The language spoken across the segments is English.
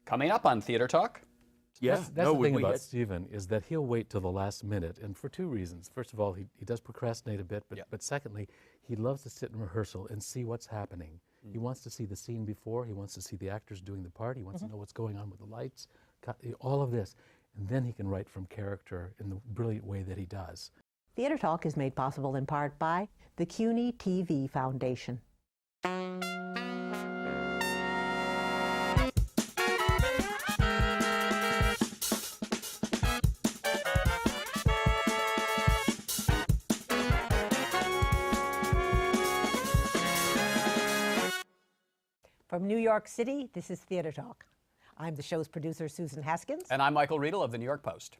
Coming up on Theater Talk. Yeah, that's the thing about Stephen is that he'll wait till the last minute, and for two reasons. First of all, he does procrastinate a bit, but secondly, he loves to sit in rehearsal and see what's happening. He wants to see the scene before, he wants to see the actors doing the part, he wants to know what's going on with the lights, all of this. And then he can write from character in the brilliant way that he does. Theater Talk is made possible in part by the CUNY TV Foundation. From New York City, this is Theater Talk. I'm the show's producer, Susan Haskins. And I'm Michael Riedel of the New York Post.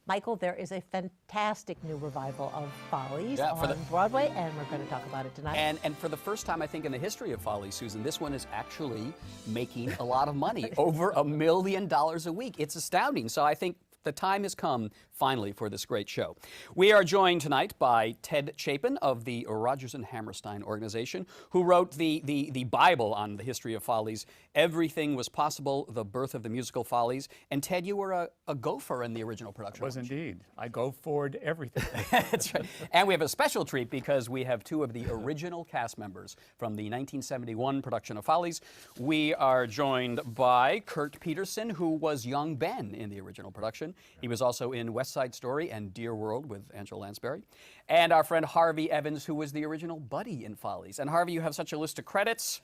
Michael, there is a fantastic new revival of Follies on Broadway, and we're going to talk about it tonight. And for the first time, I think, in the history of Follies, Susan, this one is actually making a lot of money, over $1 million a week. It's astounding. So I think the time has come, finally, for this great show. We are joined tonight by Ted Chapin of the Rodgers and Hammerstein organization, who wrote the Bible on the history of Follies, Everything Was Possible, The Birth of the Musical Follies. And Ted, you were a gopher in the original production. Was indeed. I go forward everything. That's right. And we have a special treat because we have two of the original cast members from the 1971 production of Follies. We are joined by Kurt Peterson, who was young Ben in the original production. He was also in West Side Story and Dear World with Angela Lansbury. And our friend Harvey Evans, who was the original Buddy in Follies. And Harvey, you have such a list of credits.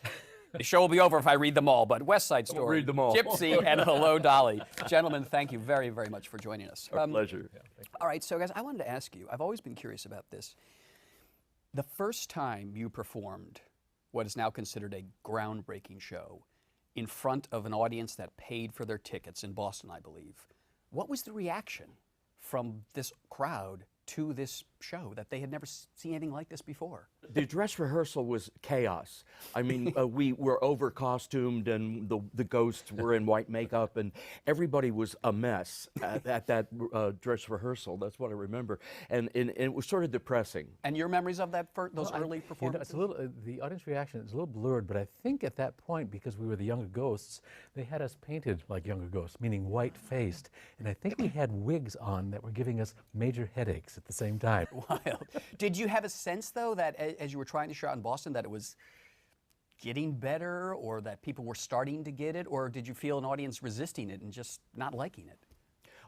The show will be over if I read them all, but West Side Story, read them all. Gypsy, and Hello, Dolly. Gentlemen, thank you very, very much for joining us. Our pleasure. All right, so guys, I wanted to ask you, I've always been curious about this. The first time you performed what is now considered a groundbreaking show in front of an audience that paid for their tickets in Boston, I believe, what was the reaction from this crowd to this show that they had never seen anything like this before? The dress rehearsal was chaos. I mean, we were over costumed and the ghosts were in white makeup and everybody was a mess at that dress rehearsal. That's what I remember. And it was sort of depressing. And your memories of that those early performances? It's a little, the audience reaction is a little blurred, but I think at that point, because we were the younger ghosts, they had us painted like younger ghosts, meaning white-faced. And I think we had wigs on that were giving us major headaches at the same time. Wild. Did you have a sense, though, that as you were trying to show out in Boston, that it was getting better, or that people were starting to get it, or did you feel an audience resisting it and just not liking it?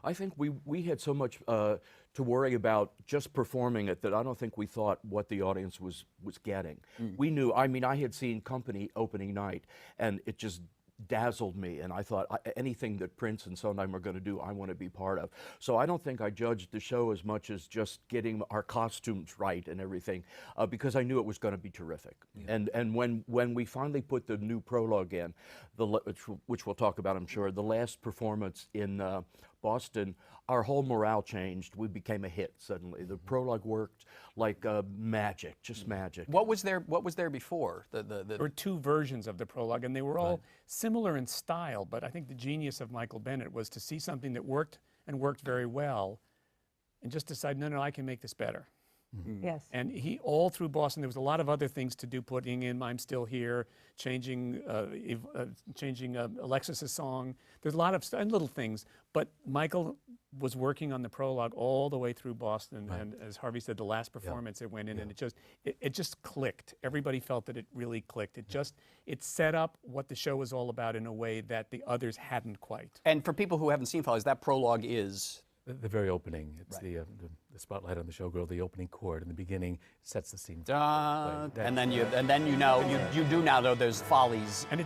I think we had so much to worry about just performing it that I don't think we thought what the audience was getting. We knew, I mean, I had seen Company opening night, and it just dazzled me, and I thought anything that Prince and Sondheim are going to do, I want to be part of. So I don't think I judged the show as much as just getting our costumes right and everything, because I knew it was going to be terrific. Yeah. And when we finally put the new prologue in, which we'll talk about, I'm sure, the last performance in Boston, our whole morale changed. We became a hit suddenly. The prologue worked like magic, just magic. What was there before? There were two versions of the prologue, and they were all similar in style, but I think the genius of Michael Bennett was to see something that worked and worked very well and just decide, no, I can make this better. Yes. And he, all through Boston, there was a lot of other things to do, putting in I'm Still Here, changing Alexis's song. There's a lot of and little things, but Michael was working on the prologue all the way through Boston, and as Harvey said, the last performance it went in, and it just clicked. Everybody felt that it really clicked. It set up what the show was all about in a way that the others hadn't quite. And for people who haven't seen Follies, that prologue is the very opening. It's the spotlight on the showgirl. The opening chord in the beginning sets the scene. And then you do now know there's Follies. And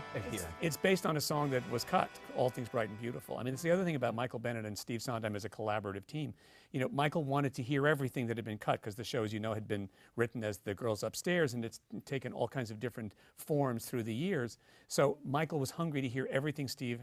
it's based on a song that was cut, All Things Bright and Beautiful. I mean, it's the other thing about Michael Bennett and Steve Sondheim as a collaborative team. You know, Michael wanted to hear everything that had been cut because the show, as you know, had been written as The Girls Upstairs, and it's taken all kinds of different forms through the years. So Michael was hungry to hear everything Steve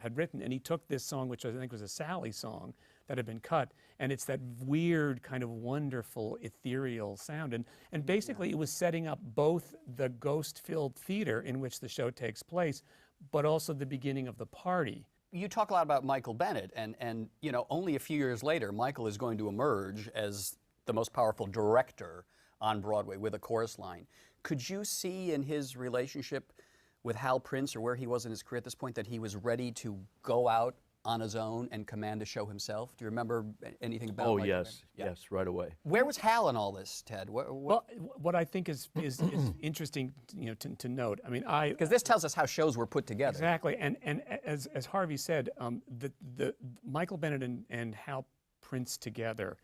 had written, and he took this song, which I think was a Sally song, that had been cut, and it's that weird kind of wonderful ethereal sound, and basically it was setting up both the ghost-filled theater in which the show takes place, but also the beginning of the party. You talk a lot about Michael Bennett, and you know, only a few years later, Michael is going to emerge as the most powerful director on Broadway with a chorus line. Could you see in his relationship with Hal Prince or where he was in his career at this point that he was ready to go out on his own and command a show himself? Do you remember anything about? Oh Mike yes, Yeah. yes, right away. Where was Hal in all this, Ted? Well, what I think is interesting, to note. I mean, because this tells us how shows were put together. Exactly, and as Harvey said, the Michael Bennett and Hal Prince together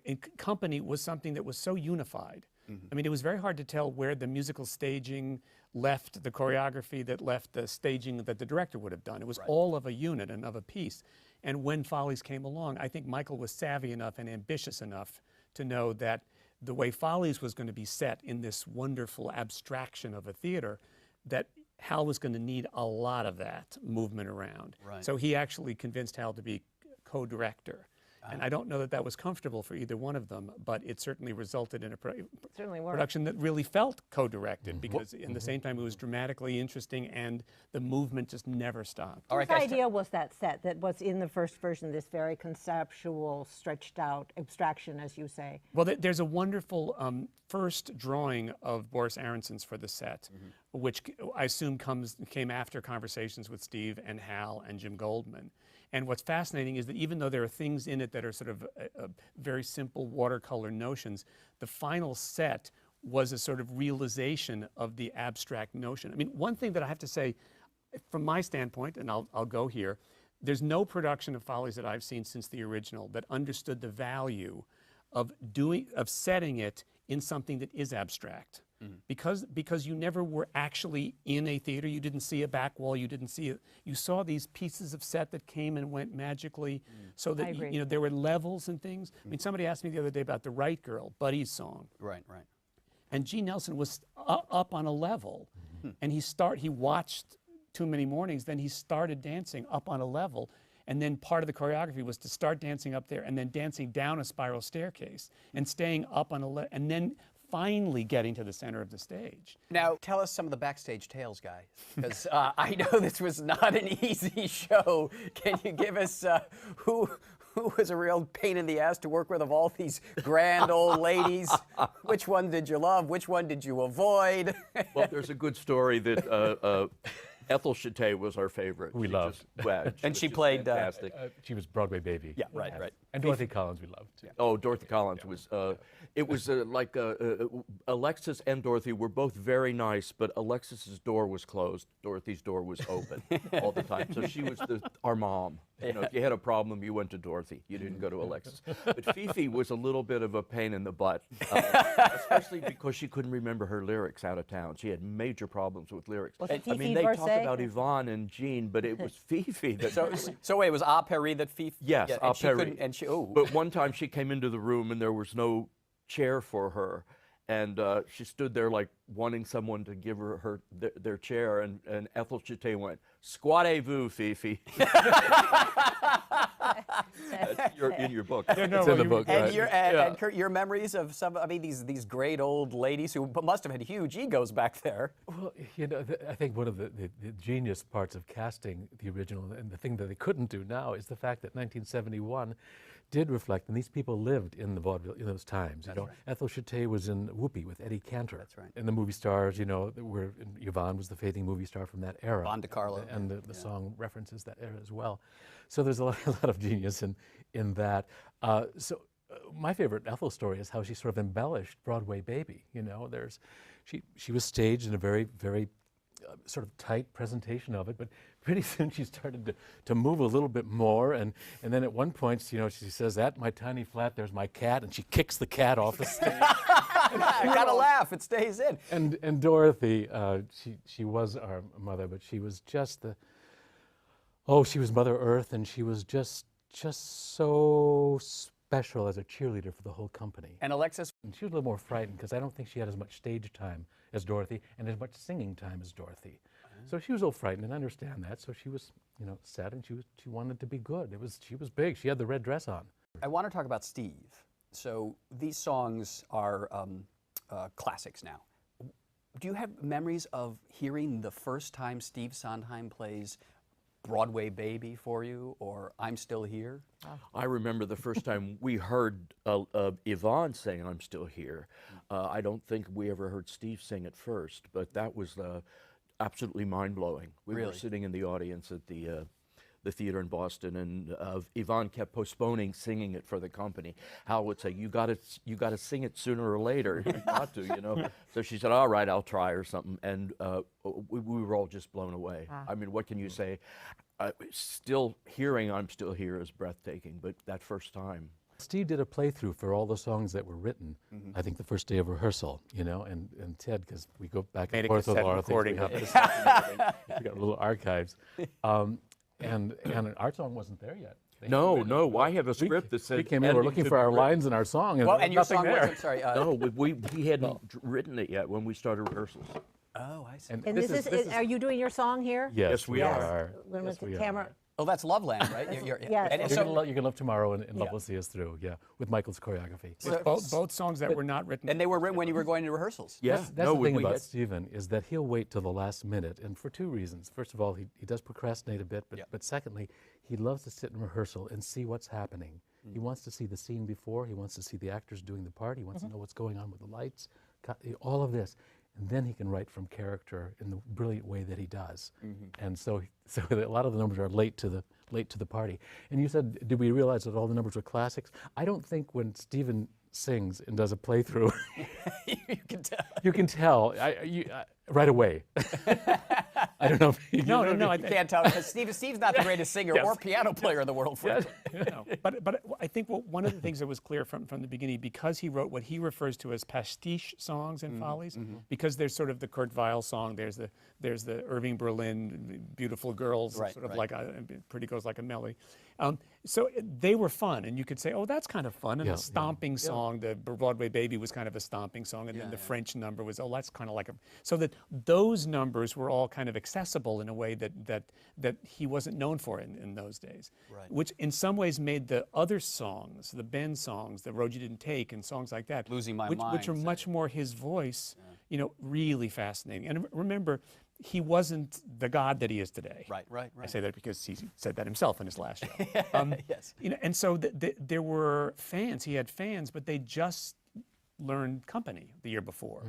in company was something that was so unified. I mean, it was very hard to tell where the musical staging left the choreography that left the staging that the director would have done. It was all of a unit and of a piece. And when Follies came along, I think Michael was savvy enough and ambitious enough to know that the way Follies was going to be set in this wonderful abstraction of a theater, that Hal was going to need a lot of that movement around. Right. So he actually convinced Hal to be co-director. And I don't know that that was comfortable for either one of them, but it certainly resulted in a production that really felt co-directed, because in the same time it was dramatically interesting and the movement just never stopped. All right, Whose guys, idea was that set that was in the first version, this very conceptual, stretched out abstraction, as you say? Well, there's a wonderful first drawing of Boris Aronson's for the set, which I assume came after conversations with Steve and Hal and Jim Goldman. And what's fascinating is that even though there are things in it that are sort of very simple watercolor notions, the final set was a sort of realization of the abstract notion. I mean, one thing that I have to say, from my standpoint, and I'll go here, there's no production of Follies that I've seen since the original that understood the value of setting it in something that is abstract. Because you never were actually in a theater, you didn't see a back wall, you didn't see it. You saw these pieces of set that came and went magically, so that there were levels and things. I mean, somebody asked me the other day about the Right Girl, Buddy's song. Right. And Gene Nelson was up on a level, and he watched Too Many Mornings, then he started dancing up on a level. And then part of the choreography was to start dancing up there and then dancing down a spiral staircase and staying up on a and then finally getting to the center of the stage. Now, tell us some of the backstage tales, guys, because I know this was not an easy show. Can you give us who was a real pain in the ass to work with of all these grand old ladies? Which one did you love? Which one did you avoid? Well, there's a good story that Ethel Chate was our favorite. We loved. And she played fantastic. She was Broadway Baby. Yeah, right. And Dorothy Collins we loved too. Oh, Dorothy Collins was. It was like Alexis and Dorothy were both very nice, but Alexis's door was closed. Dorothy's door was open all the time. So she was our mom. You know, if you had a problem, you went to Dorothy. You didn't go to Alexis. But Fifi was a little bit of a pain in the butt, especially because she couldn't remember her lyrics out of town. She had major problems with lyrics. I mean, they talk about Yvonne and Jean, but it was Fifi that. So wait, it was A Paris that Fifi? Yes, A Paris. Oh. But one time she came into the room and there was no chair for her, and she stood there like wanting someone to give her their chair, and Ethel Chate went, "Squattez-vous, Fifi." You're in your book. It's in the book, And, right? and Kurt, your memories of these great old ladies who must have had huge egos back there. Well, I think one of the genius parts of casting the original, and the thing that they couldn't do now, is the fact that 1971 did reflect, and these people lived in the vaudeville in those times. That's right. Ethel Chate was in Whoopi with Eddie Cantor. That's right. And the movie stars, Yvonne was the fading movie star from that era. Yvonne DiCarlo. And the song references that era as well. So there's a lot of genius in that. My favorite Ethel story is how she sort of embellished Broadway Baby. She was staged in a very, very sort of tight presentation of it, but pretty soon she started to move a little bit more, and then at one point, she says, "At my tiny flat, there's my cat," and she kicks the cat off the stage. I gotta laugh; it stays in. And Dorothy, she was our mother, but she was just she was Mother Earth, and she was just so special as a cheerleader for the whole company. And Alexis? And she was a little more frightened because I don't think she had as much stage time as Dorothy and as much singing time as Dorothy. So she was a little frightened, and I understand that. So she was, sad, and she wanted to be good. She was big. She had the red dress on. I want to talk about Steve. So these songs are classics now. Do you have memories of hearing the first time Steve Sondheim plays Broadway Baby for you, or I'm Still Here? I remember the first time we heard Yvonne sing I'm Still Here. I don't think we ever heard Steve sing it first, but that was absolutely mind-blowing. We were Really? sitting in the audience at the theater in Boston, and Yvonne kept postponing singing it for the company. Hal would say, "You got to sing it sooner or later. You got to, you know." So she said, "All right, I'll try," or something. And we were all just blown away. I mean, what can you say? Still hearing "I'm Still Here" is breathtaking, but that first time. Steve did a playthrough for all the songs that were written, I think the first day of rehearsal, you know, and Ted, because we go back and forth with a lot of things. We got little archives. And our song wasn't there yet. No, I have a script that said. We came in, we're looking for our lines in our song, and Well, there and was your nothing song there. wasn't, sorry. No, he hadn't written it yet when we started rehearsals. Oh, I see. And this is, are you doing your song here? Yes, we are. When Yes, the we camera. are. Oh, that's Loveland, right? Yes. And You're so, gonna love tomorrow, and love will see us through. Yeah, with Michael's choreography. Both songs that were not written. and they were written when you were going to rehearsals. Yeah, That's no, the thing we about had- Stephen is that he'll wait till the last minute, and for two reasons. First of all, he does procrastinate a bit, but secondly, he loves to sit in rehearsal and see what's happening. He wants to see the scene before. He wants to see the actors doing the part. He wants to know what's going on with the lights, all of this. And then he can write from character in the brilliant way that he does. And so a lot of the numbers are late to the party. And you said, did we realize that all the numbers were classics? I don't think when Stephen sings and does a playthrough, You can tell. you can tell right away. I don't know. If No, I You can't tell because Steve's not the greatest singer or piano player in the world. Frankly. No, but I think one of the things that was clear from the beginning, because he wrote what he refers to as pastiche songs and follies, because there's sort of the Kurt Weill song, there's the Irving Berlin Beautiful Girls, Right, sort of right. like Pretty Girls Like a Melody. So they were fun, and you could say, oh, that's kind of fun. And Yeah, the stomping song, the Broadway Baby was kind of a stomping song, and then the French number was, oh, that's kind of like a. So that those numbers were all kind of accessible in a way that he wasn't known for in those days. Right. Which in some ways made the other songs, the Ben songs, the Road You Didn't Take, and songs like that, Losing My which Mind, are say. much more his voice, really fascinating. And remember, he wasn't the god that he is today. Right. I say that because he said that himself in his last show. Yes. And so there were fans. He had fans, but they just learned company the year before.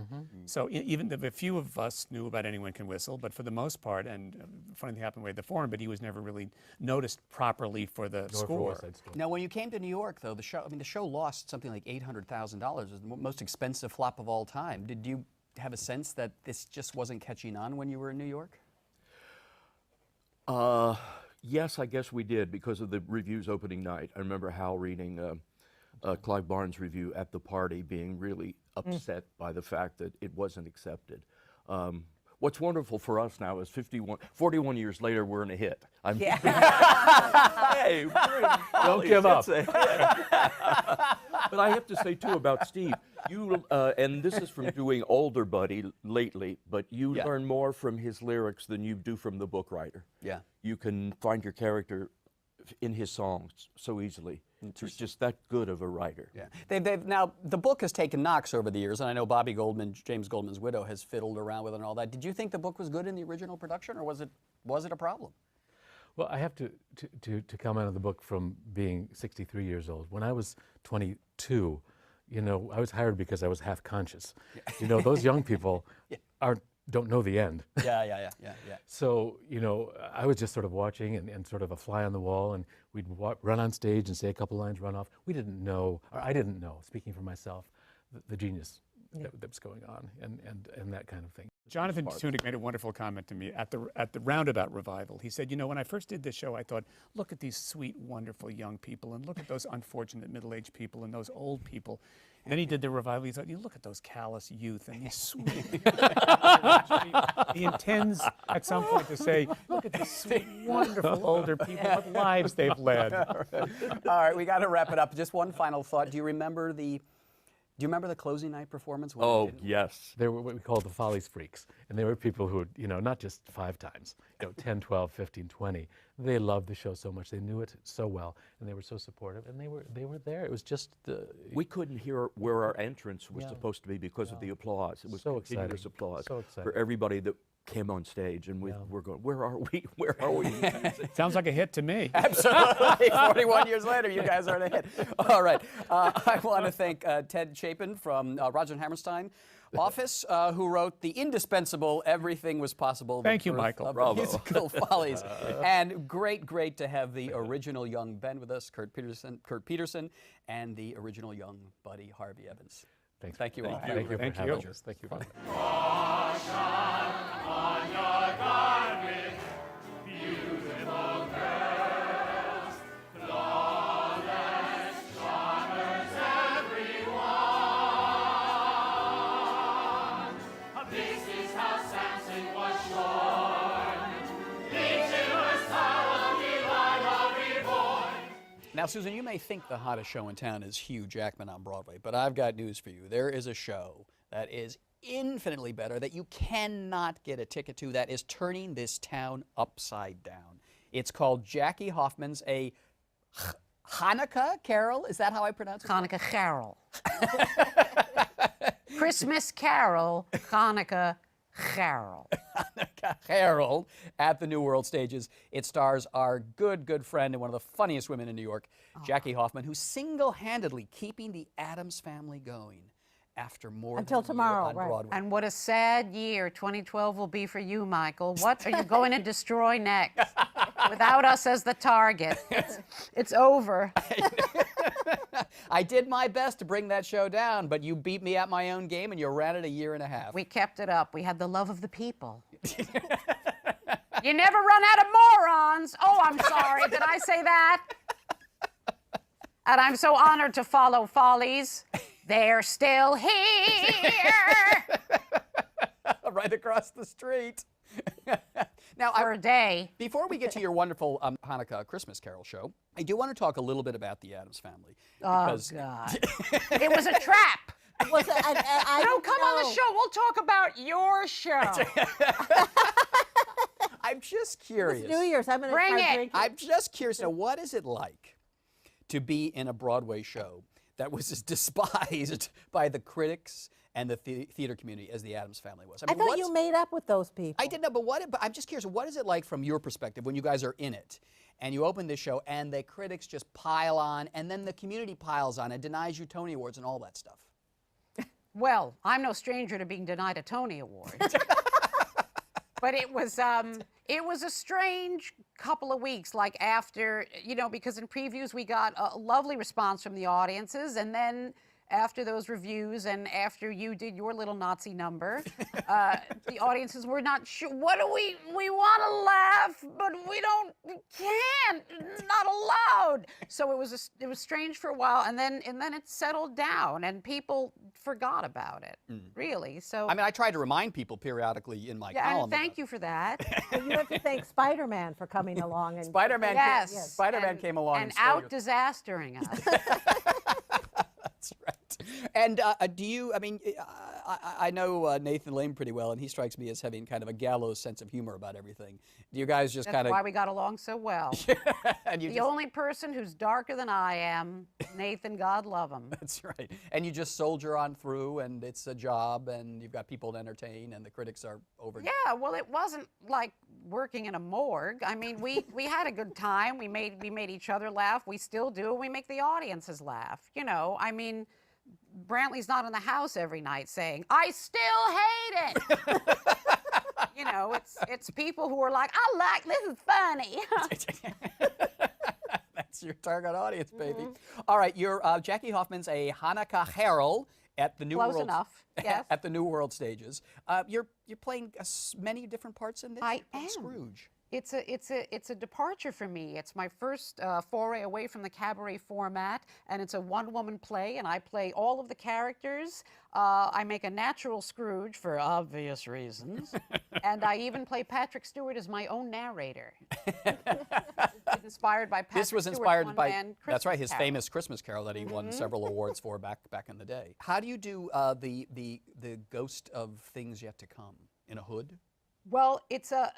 So even a few of us knew about Anyone Can Whistle, but for the most part, and funny thing happened with the Forum, but he was never really noticed properly for the Nor for score. West Side Story. Now, when you came to New York, though, the show lost something like $800,000. It was the most expensive flop of all time. Did you have a sense that this just wasn't catching on when you were in New York? Yes, I guess we did because of the reviews opening night. I remember Hal reading Clive Barnes' review at the party, being really upset by the fact that it wasn't accepted. What's wonderful for us now is 41 years later, we're in a hit. Hey, Don't give up. But I have to say, too, about Steve, you, and this is from doing Older Buddy lately, but you learn more from his lyrics than you do from the book writer. Yeah. You can find your character in his songs so easily. He's just that good of a writer. Yeah. They've now, the book has taken knocks over the years, and I know Bobby Goldman, James Goldman's widow, has fiddled around with it and all that. Did you think the book was good in the original production, or was it a problem? Well, I have to comment on the book from being 63 years old. When I was 22, I was hired because I was half conscious. Those young people don't know the end. Yeah. So, I was just sort of watching and sort of a fly on the wall, and we'd run on stage and say a couple lines, run off. We didn't know, or I didn't know, speaking for myself, the genius that was going on and that kind of thing. Jonathan Tunick made a wonderful comment to me at the Roundabout revival. He said, when I first did this show, I thought, look at these sweet, wonderful young people, and look at those unfortunate middle-aged people and those old people. And then he did the revival. He thought, look at those callous youth and these sweet. He intends at some point to say, look at these sweet, wonderful older people, what lives they've led. All right, we got to wrap it up. Just one final thought. Do you remember the closing night performance? when Oh, you did? yes. They were what we called the Follies freaks. And they were people who, not just 5 times, 10, 12, 15, 20. They loved the show so much. They knew it so well, and they were so supportive, and they were there. It was just We couldn't hear where our entrance was supposed to be because of the applause. It was So continuous exciting. applause So exciting. for everybody that came on stage, and we're going, where are we? Where are we? Sounds like a hit to me. Absolutely. 41 years later, you guys are a hit. All right. I want to thank Ted Chapin from Roger and Hammerstein office, who wrote the indispensable "Everything Was Possible." Thank you, Michael. Bravo. Musical Follies. And great to have the original young Ben with us, Kurt Peterson, and the original young Buddy Harvey Evans. Thanks. Thank you all. Thank you for Thank having you. us. Thank you. Now, Susan, you may think the hottest show in town is Hugh Jackman on Broadway, but I've got news for you. There is a show that is infinitely better that you cannot get a ticket to that is turning this town upside down. It's called Jackie Hoffman's A Hanukkah Carol. Is that how I pronounce it? Hanukkah Carol. Christmas Carol, Hanukkah Carol. Harold at the New World Stages. It stars our good friend and one of the funniest women in New York, Jackie Hoffman, who's single-handedly keeping the Addams Family going after more Until than a tomorrow, year on right. Broadway. And what a sad year 2012 will be for you, Michael. What are you going to destroy next? Without us as the target. It's over. I did my best to bring that show down, but you beat me at my own game and you ran it a year and a half. We kept it up. We had the love of the people. You never run out of morons. Oh, I'm sorry. Did I say that? And I'm so honored to follow Follies. They're still here. Right across the street. Now, For a day. before we get to your wonderful Hanukkah Christmas Carol show, I do want to talk a little bit about the Addams Family. Oh, God. It was a trap. Was it, I No, don't come on the know. show. We'll talk about your show. I'm just curious. It's New Year's. I'm going to Bring start it. drinking. I'm just curious now, what is it like to be in a Broadway show that was as despised by the critics and the theater community as the Addams Family was? I mean, thought what's- you made up with those people. I didn't know, but I'm just curious, what is it like from your perspective when you guys are in it and you open this show and the critics just pile on and then the community piles on and denies you Tony Awards and all that stuff? Well, I'm no stranger to being denied a Tony Award. But it was a strange couple of weeks, like after, because in previews we got a lovely response from the audiences, and then after those reviews and after you did your little Nazi number, the audiences were not sure. What do we want to laugh, but we can't, not allowed. So it was strange for a while, and then it settled down, and people forgot about it, really. So I mean, I try to remind people periodically in my column. and thank you for that. But you have to thank Spider-Man for coming along. And Spider-Man Yes. Spider-Man came along and stole your- out-disastering us. That's right. And do you, I know Nathan Lane pretty well, and he strikes me as having kind of a gallows sense of humor about everything. Do you guys just That's kind of... why we got along so well. and you The just, only person who's darker than I am, Nathan, God love him. That's right. And you just soldier on through, and it's a job, and you've got people to entertain, and the critics are over. Yeah, well, it wasn't like working in a morgue. I mean, we had a good time. We made each other laugh. We still do. We make the audiences laugh. I mean, Brantley's not in the house every night saying, "I still hate it." It's people who are like, this is funny. That's your target audience, baby. All right, you're Jackie Hoffman's A Hanukkah Herald at the New Close World. enough, yes. At the New World Stages. You're playing many different parts in this. I You're playing am. Scrooge. It's a departure for me. It's my first foray away from the cabaret format, and it's a one-woman play, and I play all of the characters. I make a natural Scrooge for obvious reasons, and I even play Patrick Stewart as my own narrator. It's inspired by Patrick This was Stewart's inspired by, one-man that's right, his Christmas Carol. famous Christmas Carol that he won several awards for back in the day. How do you do the ghost of things yet to come in a hood? Well, it's a...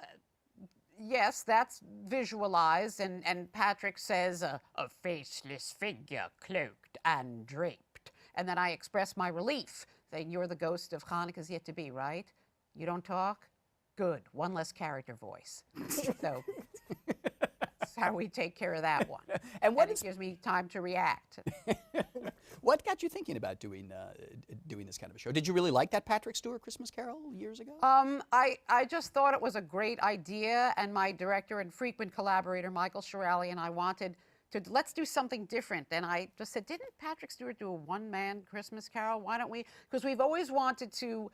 Yes, that's visualized, and Patrick says, a faceless figure cloaked and draped. And then I express my relief, saying, you're the ghost of Hanukkah's yet to be, right? You don't talk? Good, one less character voice. So that's how we take care of that one. And what it gives me time to react. What got you thinking about doing this kind of a show? Did you really like that Patrick Stewart Christmas Carol years ago? I just thought it was a great idea, and my director and frequent collaborator, Michael Shirali, and I wanted to, let's do something different. And I just said, didn't Patrick Stewart do a one-man Christmas Carol? Why don't we? Because we've always wanted to,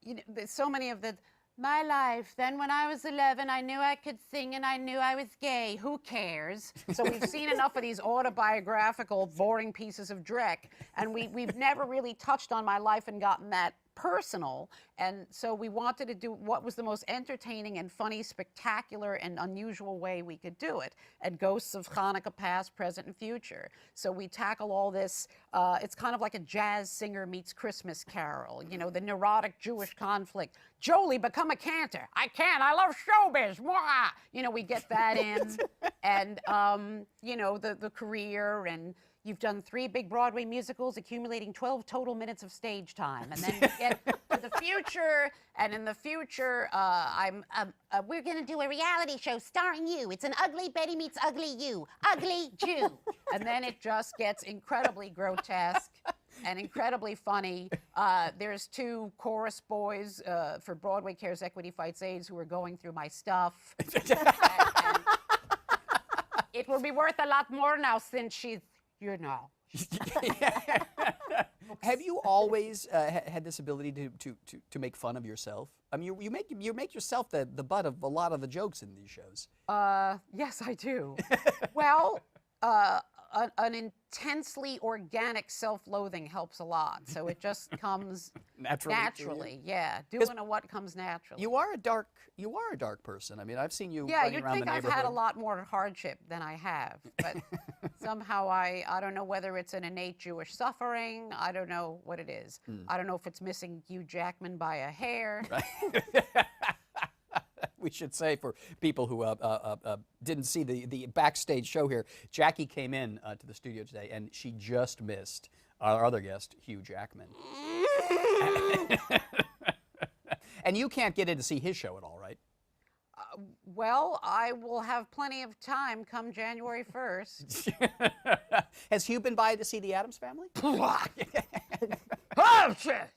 you know, there's so many of the, my life, then when I was 11, I knew I could sing and I knew I was gay. Who cares? So we've seen enough of these autobiographical, boring pieces of dreck, and we've never really touched on my life and gotten that personal. And so we wanted to do what was the most entertaining and funny, spectacular and unusual way we could do it, and ghosts of Hanukkah past, present, and future. So we tackle all this. It's kind of like a jazz singer meets Christmas Carol, you know, the neurotic Jewish conflict. Jolie, become a cantor. I can't, I love showbiz. Mwah! You know, we get that in. And, you know, the career, and you've done 3 big Broadway musicals, accumulating 12 total minutes of stage time. And then you get to the future, and in the future, we're going to do a reality show starring you. It's an ugly Betty meets ugly you, ugly Jew. And then it just gets incredibly grotesque and incredibly funny. There's 2 chorus boys for Broadway Cares Equity Fights AIDS who are going through my stuff. and it will be worth a lot more now since she's, you know. Have you always had this ability to make fun of yourself? I mean, you make yourself the butt of a lot of the jokes in these shows. Yes, I do. Well, an intensely organic self-loathing helps a lot. So it just comes naturally. Yeah, doing what comes naturally. You are a dark person. I mean, I've seen you. Yeah, running you'd around think the I've neighborhood. had a lot more hardship than I have, but somehow I don't know whether it's an innate Jewish suffering. I don't know what it is. I don't know if it's missing Hugh Jackman by a hair. Right. We should say, for people who didn't see the backstage show here, Jackie came in to the studio today, and she just missed our other guest, Hugh Jackman. And you can't get in to see his show at all, right? Well, I will have plenty of time come January 1st. Has Hugh been by to see the Addams Family? Oh, shit!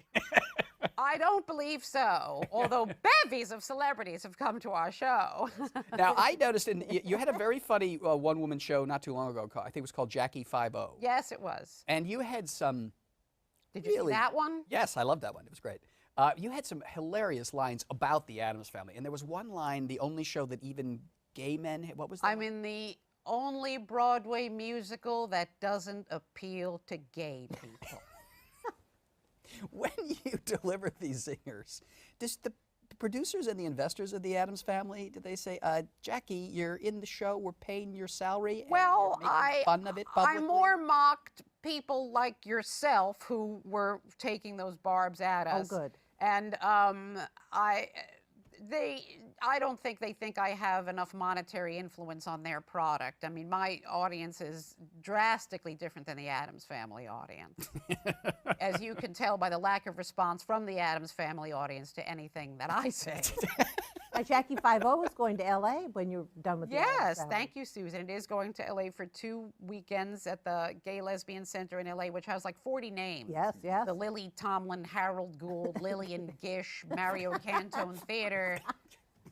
I don't believe so, although bevies of celebrities have come to our show. Now, I noticed you had a very funny one-woman show not too long ago. I think it was called Jackie 5-0. Yes, it was. And you had some. Did you see that one? Yes, I loved that one. It was great. You had some hilarious lines about the Addams Family, and there was one line, the only show that even gay men. What was that? I'm in the only Broadway musical that doesn't appeal to gay people. When you deliver these zingers, does the producers and the investors of the Addams Family, do they say, Jackie, you're in the show, we're paying your salary, well, and you're making fun of it publicly? I more mocked people like yourself who were taking those barbs at us. Oh, good. And I don't think they think I have enough monetary influence on their product. I mean, my audience is drastically different than the Addams Family audience. As you can tell by the lack of response from the Addams Family audience to anything that I say. Jackie 5-0 is going to L.A. when you're done with the Addams Yes, Family. thank you, Susan. It is going to L.A. for 2 weekends at the Gay Lesbian Center in L.A., which has like 40 names. Yes, yes. The Lily Tomlin, Harold Gould, Lillian Gish, Mario Cantone Theater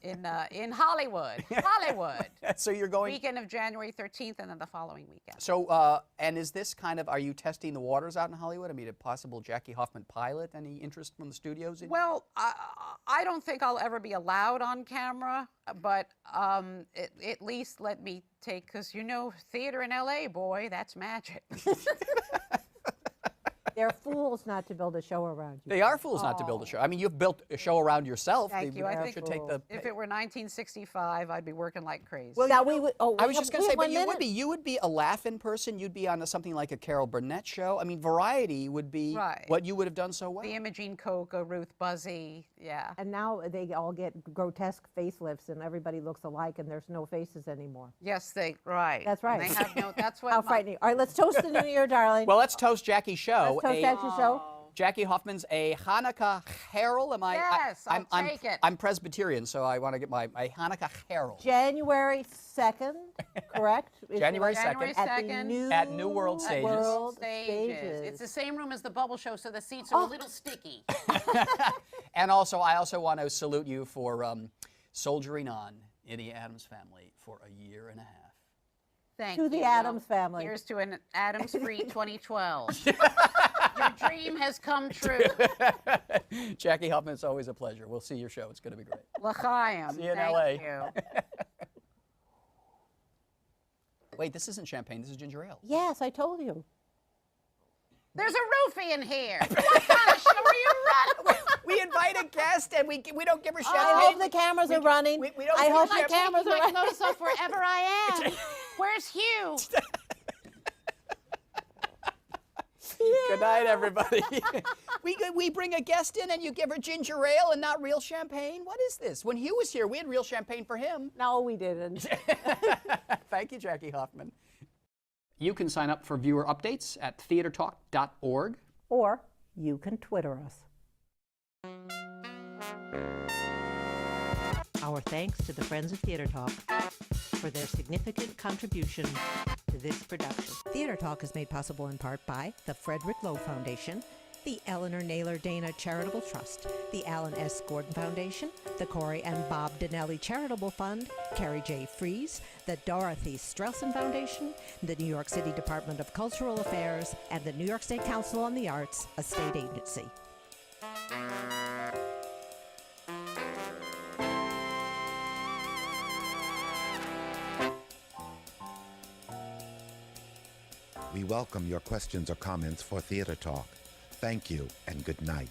in Hollywood. Hollywood. So you're going. Weekend of January 13th and then the following weekend. So, and is this kind of, are you testing the waters out in Hollywood? I mean, a possible Jackie Hoffman pilot? Any interest from the studios? Well, I don't think I'll ever be allowed on camera, but at least let me take, because you know, theater in L.A., boy, that's magic. They're fools not to build a show around you. They are fools not to build a show. I mean, you've built a show around yourself. Thank you. I think should take the. if it were 1965, I'd be working like crazy. Well, now we would. Oh, I was just going to say, but minute. you would be a laugh-in person. You'd be on something like a Carol Burnett show. I mean, Variety would be what you would have done so well. The Imogene Coca, Ruth Buzzy, yeah. And now they all get grotesque facelifts, and everybody looks alike, and there's no faces anymore. Yes, That's right. And they have no. That's what. How frightening! All right, let's toast the new year, darling. Well, let's toast Jackie's show. Let's toast Jackie's show. Jackie Hoffman's A Hanukkah Carol. Am I? Yes, I'll take it. I'm Presbyterian, so I want to get my Hanukkah Carol. January 2nd, correct? January January 2nd. At New World Stages. World Stages. It's the same room as the bubble show, so the seats are a little sticky. And also, I also want to salute you for soldiering on in the Addams Family for a year and a half. Thank To you. the Addams Family. Here's to an Addams-free 2012. Your dream has come true. Jackie Hoffman, it's always a pleasure. We'll see your show. It's going to be great. L'chaim. See you in Thank LA. you. Wait, this isn't champagne. This is ginger ale. Yes, I told you. There's a roofie in here. What kind of show are you running? We invite a guest and we don't give her champagne. I hope the cameras are running. we don't I give hope her my champagne. cameras are My running. clothes off wherever I am. Where's Hugh? Good night, everybody. we bring a guest in and you give her ginger ale and not real champagne? What is this? When Hugh was here, we had real champagne for him. No, we didn't. Thank you, Jackie Hoffman. You can sign up for viewer updates at theatertalk.org. Or you can Twitter us. Our thanks to the Friends of Theater Talk for their significant contribution to this production. Theater Talk is made possible in part by the Frederick Lowe Foundation, the Eleanor Naylor Dana Charitable Trust, the Alan S. Gordon Foundation, the Corey and Bob Donnelly Charitable Fund, Carrie J. Fries, the Dorothy Strelson Foundation, the New York City Department of Cultural Affairs, and the New York State Council on the Arts, a state agency. We welcome your questions or comments for Theater Talk. Thank you and good night.